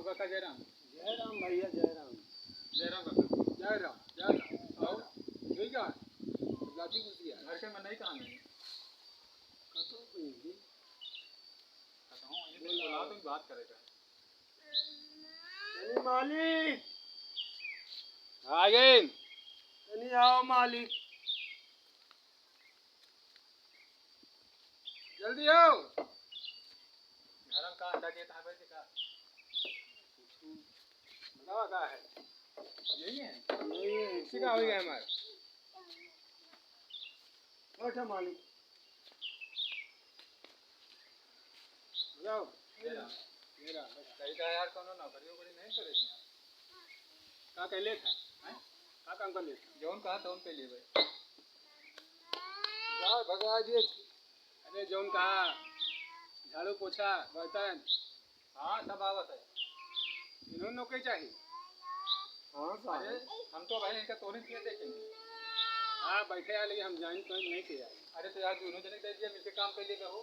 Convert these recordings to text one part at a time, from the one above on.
काका जयराम जयराम भैया जयराम जयराम काका जयराम जयराम आओ ठीक है लाठी कुछ है घर के मन नहीं कहाँ नहीं कतो कोई कहता हूँ ये तो बुला तो बात करेगा तनी मालिक आ गए तनी आओ मालिक जल्दी आओ घर का अंडा के था बैठे का बताओ क्या है यही है नहीं इसी का हो गया हमारा बैठो मालिक बताओ मेरा मेरा कहीं का यार कौन नौकरी वोकरी नहीं करेगी का कहले था का काम कर ले जौन कहा तो पे लिए भाई जाओ भगवा जी अरे जौन कहा झाड़ू पोछा बर्तन हाँ सब आवत है इन्होंने नौकरी चाहिए हाँ अरे हम तो भाई इनका तोड़े किए देखेंगे हाँ बैठे हैं लेकिन हम ज्वाइन तो नहीं किया अरे तो यार दोनों जने दे दिया मिलके काम कर लेगा हो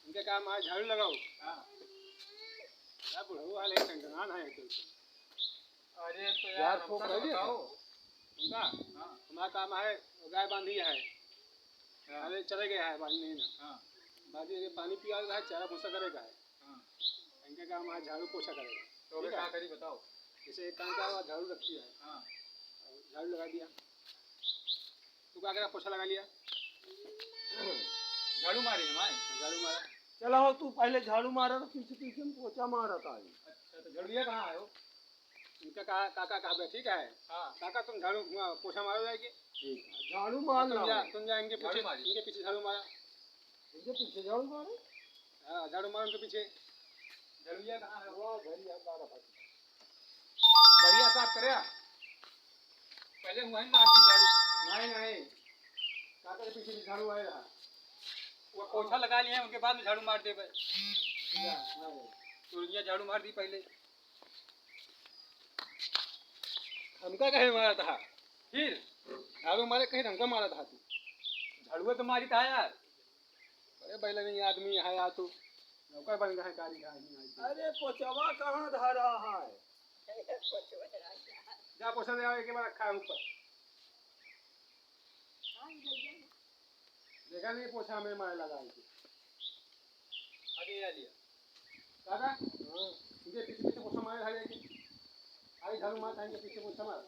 इनके काम आज झाड़ू लगाओ हाँ बुढ़ऊ वाले टंगनान है तो अरे तो यार को हमका तो बताओ उनका हाँ हमारा काम है गाय बांधी है हाँ अरे चले गया है बांधने ना हाँ बाकी ये पानी पिया है चारा भूसा करेगा है हाँ इनके काम आज झाड़ू पोछा करेगा तो अभी क्या करी बताओ जैसे एक काम का हुआ झाड़ू रखी है हाँ झाड़ू लगा दिया तू क्या करा पोछा लगा लिया झाड़ू मारी हमारे झाड़ू मारा चलो तू पहले झाड़ू मारा तो पीछे पीछे पोछा मारा था अच्छा तो झड़िया कहाँ है वो इनका कहा काका कहा ठीक है हाँ काका तुम झाड़ू पोछा मारो जाएगी ठीक है झाड़ू मार तुम जा इनके पीछे इनके पीछे झाड़ू मारा इनके पीछे झाड़ू मारे हाँ झाड़ू मारो उनके पीछे झड़िया कहाँ है वो घड़िया बारह बढ़िया साफ करे पहले हुआ ही मार दी झाड़ू नहीं नहीं काका के पीछे झाड़ू आए रहा वो पोछा लगा लिए उनके बाद में झाड़ू मार दे तुरंत झाड़ू मार दी पहले हमका कहे मारा था फिर झाड़ू मारे कहीं हमका मारा था तू झाड़ुआ तो मारी था यार अरे पहले नहीं आदमी है यार तू नौकर बन गया कारी अरे पोचवा कहाँ धरा है जा पोछा ले आओ एक बार रखा है ऊपर देखा नहीं पोछा में मारे लगा आगे आ लिया काका इनके पीछे पीछे पोछा मारे धारे आगे झाड़ू मार इनके पीछे पोछा मार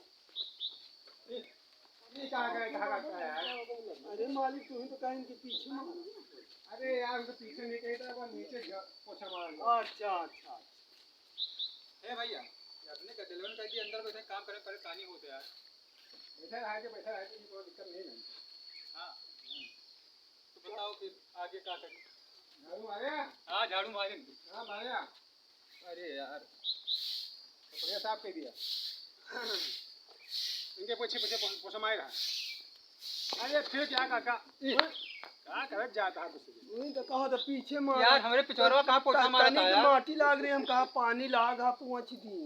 ये कहाँ का यार अरे मालिक तू ही तो कहीं इनके पीछे मार अरे यार उनके पीछे नहीं कहीं था वो नीचे पोछा मार अच्छा अच्छा ए भैया अपने का दिलवन का कि अंदर बैठे काम करे परेशानी होते यार बैठा रहे कोई दिक्कत नहीं ना हाँ तो बताओ फिर आगे क्या करें झाड़ू मारे हाँ झाड़ू मारे हाँ मारे अरे यार बढ़िया साफ कर दिया इनके पीछे पीछे पोछा मार रहा अरे फिर क्या काका क्या कर जाता है नहीं तो कहा तो पीछे मार यार हमारे पिछोरवा कहाँ पोछा मारा था यार माटी लाग रही हम कहा पानी लागा पहुंच दी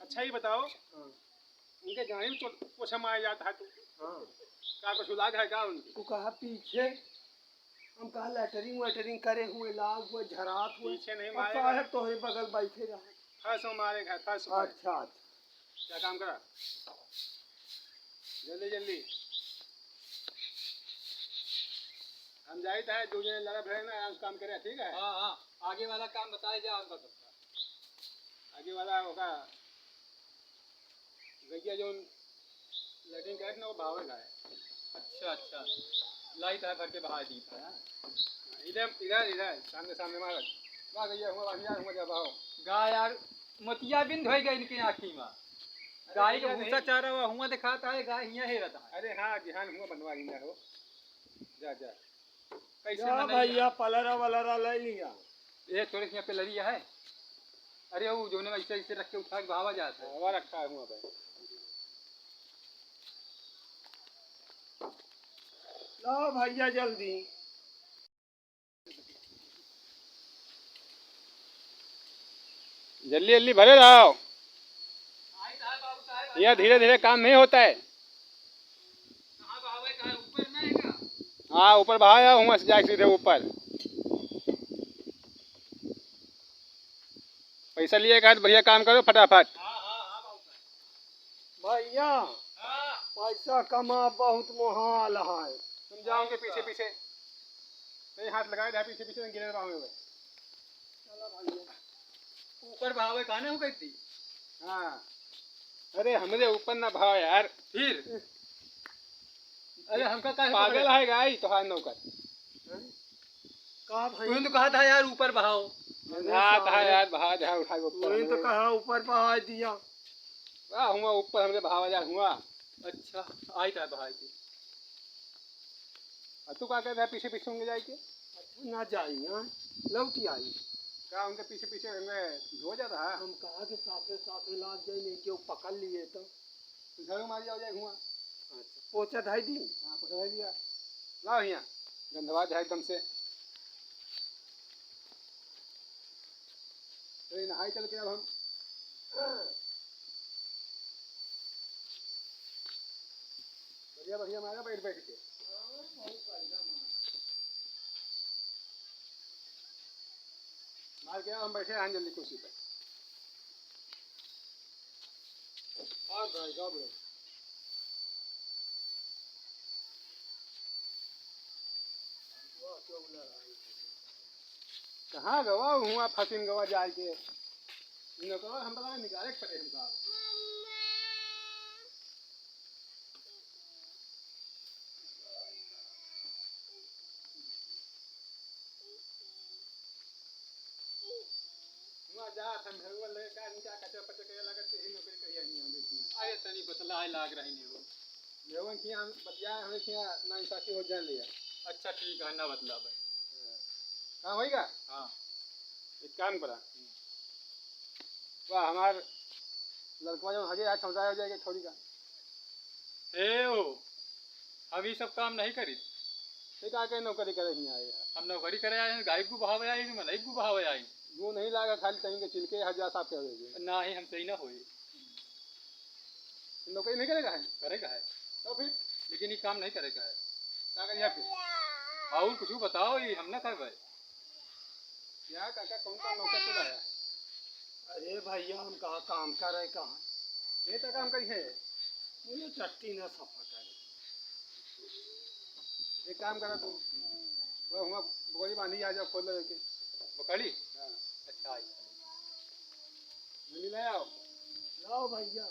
अच्छा ही बताओ उनके गाड़ी में पोछा मारा जाता है तू हाँ क्या कुछ लाग है क्या उनके तू कहा पीछे हम कहा लेटरिंग वेटरिंग करे हुए लाग हुए झरात हुए पीछे नहीं मारे साहब तोहरे बगल बैठे रहे फंसो मारेगा फंसो अच्छा क्या काम करा जल्दी जल्दी हम जाए था दो जने लड़ा भरे ना आराम काम करे ठीक है हाँ हाँ आगे वाला काम बताया जाए आपका सबका आगे वाला होगा गैया जो लैटिंग करे ना वो भावेगा है अच्छा अच्छा लाइट है घर के बाहर दी था इधर इधर इधर सामने मारा वाह गैया हुआ जब आओ गाय यार मोतिया बिंद हो गई इनकी आँखी में गाय का भूसा चारा हुआ हुआ दिखाता है गाय यहाँ ही रहता है अरे हाँ ध्यान हुआ बनवा लिया हो जा जा कैसे भैया पलरा वलरा ले लिया ये थोड़े यहाँ पे लड़िया है अरे वो जो ऐसे ऐसे रख के उठा के भावा जाता है हवा रखा है हुआ पे लो भैया जल्दी जल्दी जल्दी भरे रहो यह धीरे धीरे काम नहीं होता है हाँ ऊपर बहाया हूँ जाए सीधे ऊपर पैसा लिए का बढ़िया काम करो फटाफट। भैया पैसा कमा बहुत मुहाल है। तुम जाओगे पीछे पीछे, नहीं हाथ लगाए रहा पीछे पीछे गिरे रहोगे। ऊपर भावे कहां हो गई थी। हाँ अरे हमरे ऊपर ना भाव यार, फिर अरे हमका का पागल है गाई तो हाथ नौकर। कहा भाई तूने तो कहा था यार ऊपर बहाओ। हाथ है यार बहा जा उठा के तूने तो ऊपर। कहा ऊपर बहा दिया। वाह हुआ ऊपर हमरे भाव जा हुआ। अच्छा आई था बहाई थी। और तू क्या कहता है पीछे पीछे होंगे जाए के? अच्छा ना जाई हाँ लौटी आई। क्या उनके पीछे पीछे हमें हो जाता है? हम कहा के साथे साथे लाग जाए नहीं क्यों पकड़ लिए तो झाड़ू मार जाओ जाए हुआ। अच्छा पोचा ढाई दी। हाँ पकड़ दिया। लाओ यहाँ गंधवा जाए एकदम से। तो नहाई चल के अब हम बढ़िया बढ़िया मारा बैठ बैठ के। मार के हम बैठे हैं जल्दी कुर्सी पे। और भाई गॉब लो। कहाँ गवा हुआ फसिन गवा जाए के इन को हम बता निकाले पड़े हम साहब। हुआ जा हम भेगवा ले का इनका कचरा पचरा के लगत ही नौकरी करिया नहीं हम देखिए। अरे तनी बतलाए लाग रही नहीं हो। लेवन किया हम बतिया हमें किया ना इंसाफी हो जान लिया। अच्छा ठीक है ना बतला भाई। हाँ होएगा। हाँ एक काम करा वाह हमार लड़का जो हजे आज समझाया हो जाएगा थोड़ी का। हे ओ हम ये सब काम नहीं करी। ठीक आके नौकरी करे नहीं आए यार। हम नौकरी करे आए हैं गाय को बहावे आए हैं मलाई को बहावे आए हैं। वो नहीं लागा खाली कहीं के छिलके हजार साफ कर देंगे। ना ही हमसे ही ना होई। नौकरी नहीं करेगा है करेगा है तो फिर लेकिन ये काम नहीं करेगा है। क्या करिए फिर और कुछ बताओ ये हम ना कर भाई। क्या काका कौन सा नौकर तो लाया? अरे भैया हम कहा काम करे कहा ये तो काम करी है। मुझे चट्टी ना सफा करे। एक काम करा तू वो हुआ बोरी बांधी आ जाओ खोल लेके। बकड़ी हाँ अच्छा आई जल्दी ले आओ। लाओ भैया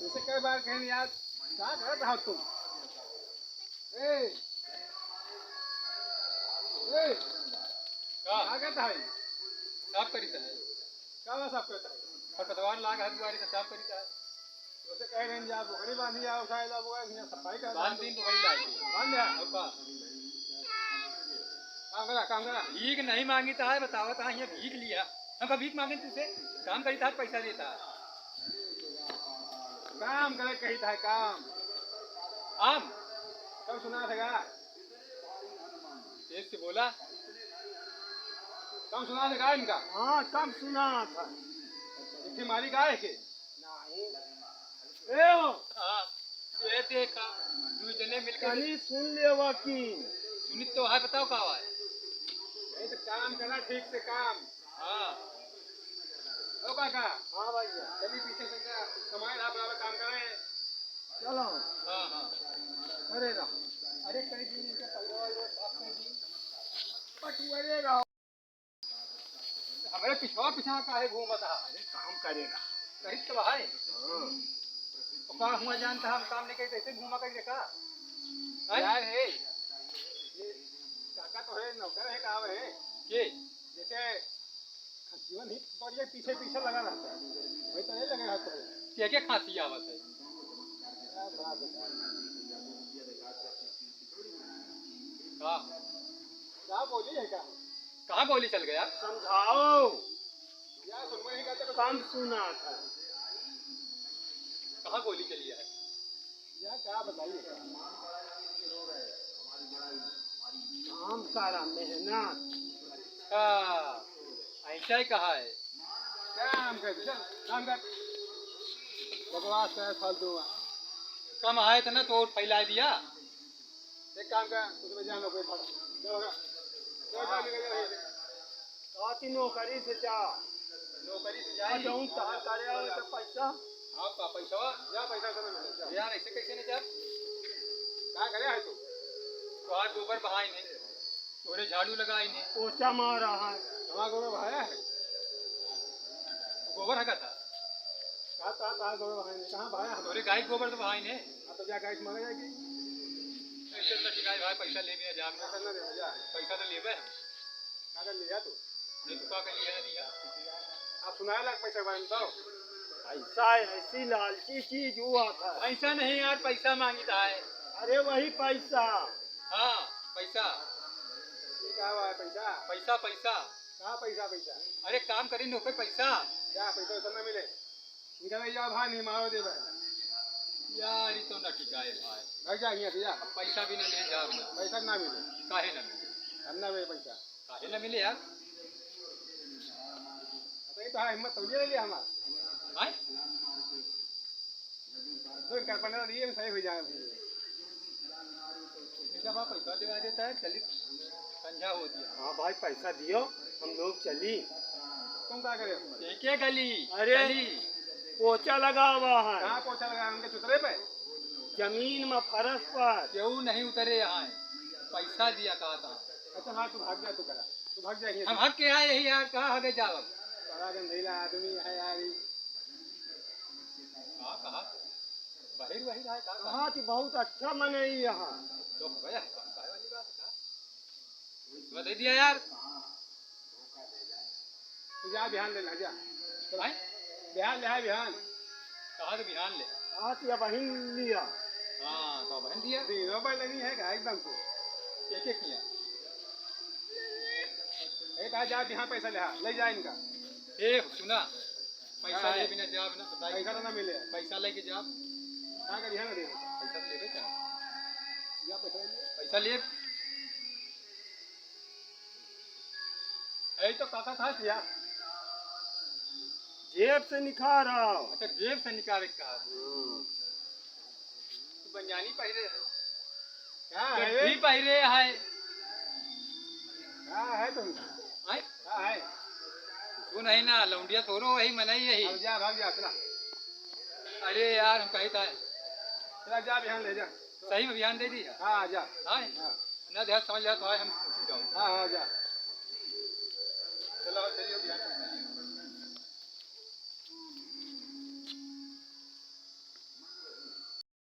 जैसे कई बार कहें यार क्या कर रहा हो तुम? ए ए क्या करता है? साफ करीता है क्या बात साफ करता है? खरपतवार लाग हर दुआरी से साफ करीता है। जैसे कह रहे हैं जा बोरी बांधी आओ उठाए ला वो यहाँ सफाई कर बांध दिन तो वही लाई बांध दिया। अब का काम करा भीख नहीं मांगी था है बताओ था ये भीख लिया हमका भीख मांगे तुझसे काम करी था पैसा देता है। काम करे कही था काम आम कब सुना था तेज से बोला कम सुना था इनका। हाँ कब सुना था इतनी मारी गाय के नहीं ए हो हाँ ये देखा दू जने मिलकर कहीं सुन ले वकील सुनी तो है बताओ का है। ये तो काम करना ठीक से काम। हाँ ओ काका हाँ भैया चलिए पीछे से क्या समय रहा बराबर काम करें। चलो हाँ हाँ करे रहो। अरे कई दिन इनके पलवा साफ कर दी पटुए रहो हमारे पिछवा पिछवा काहे घूमता है। अरे काम करेगा कहीं तो है हाँ तो का हुआ जानता हम काम नहीं करते ऐसे घूमा कर देखा यार है ये काका तो है नौकर है काम है के जैसे जीवन ही बढ़िया पीछे पीछे लगा रहता है वही तो नहीं लगे रहता है। क्या खांसी आवत है। का क्या बोली है क्या? कहाँ गोली चल गया समझाओ यार सुन नहीं कहते तो कम सुना था कहाँ गोली चली है। यार क्या बताइए काम करा मेहनत अच्छा ऐसा ही कहा है क्या काम कर चल काम कर बकवास है फालतू का कम आए थे ना तो फैला दिया। एक काम कर उसमें जान लो कोई फड़ा जाओ ना जाओ जाओ निकल जाओ साथी नौकरी से जा नौकरी से आ जाऊं तार करे आवे तो पैसा हाँ पैसा जा पैसा सब मिले जा यार ऐसे कैसे नहीं जब क्या करे है तू तो आज गोबर बहाई नहीं तोरे झाड़ू लगाई नहीं पोछा मार रहा है हमारा गोबर भाया है गोबर हका था कहाँ गोबर भाया कहाँ भाया हम तोरे गाय गोबर तो बहाई नहीं अब तो जा गाय मारा जाएगी ऐसे तो शिकायत भाई पैसा ले भी जा पैसा ना दे जा पैसा तो लेबे हम क्या कर लिया तू नहीं तो का लिया दिया आप सुनाया लाख पैसा बारे में बताओ पैसा ऐसी लालची चीज हुआ था। पैसा नहीं यार पैसा मांगता है। अरे वही पैसा हाँ पैसा ये क्या हुआ है पैसा पैसा पैसा कहाँ पैसा पैसा अरे काम करे नौकर पैसा जा पैसा वैसा ना मिले इनका नहीं जाओ भाई नहीं मारो दे भाई यार ये तो न टिकाए भाई भाग जा यहाँ से जा अब पैसा भी न ले जाओ ना पैसा ना मिले काहे न मिले हम ना मिले पैसा काहे न मिले यार तो ये तो हाँ हिम्मत तो ले लिया हमारा भाई दो कर 15 दिए में सही हो जाए जब आप पैसा दिवा देता है चलिए संझा हो दिया। हाँ भाई पैसा दियो हम लोग चली। तुम क्या करे एक गली अरे गली पोछा लगा हुआ है कहाँ पोछा लगा उनके चुतरे पे जमीन में फरस पर क्यों नहीं उतरे यहाँ पैसा दिया कहा था। अच्छा हाँ तू भाग जा तू करा तू भाग जा हम हक के आए यही यार कहाँ आगे जाओ अब बड़ा गंधीला आदमी है यार ये। हाँ कहा बहिर वही रहा है कहा कहा कि बहुत अच्छा मने यहाँ तो हो गया है वाली बात था बता दिया यार तू जा बिहान ले जा भाई बिहान ले है बिहान कहा तो बिहान ले कहा कि अब हिन लिया। हाँ तो बहन दिया तीनों पर लगी है का एकदम से एक किया एक आ जा बिहान पैसा ले जा इनका ए सुना पैसा ले बिना जाब ना बताइए पैसा तो ना मिले पैसा लेके जाब क्या कर ध्यान दे पैसा तो लेबे क्या जा पैसा ले पैसा ले यही तो काका था किया जेब से निकाल रहा हूँ। अच्छा जेब से निकाले कहा बंजानी पहरे क्या है भी पहरे है क्या है तुम आए क्या है तू नहीं ना लौंडिया थोरो वही मनाई यही अब जा भाग जा चला अरे यार हम कहता है चला जा बिहान ले जा सही में ध्यान दे दी हाँ जा हाँ हाँ ना ध्यान समझ लिया तो है हम पूछ जाओ हाँ हाँ जा चलो चलिए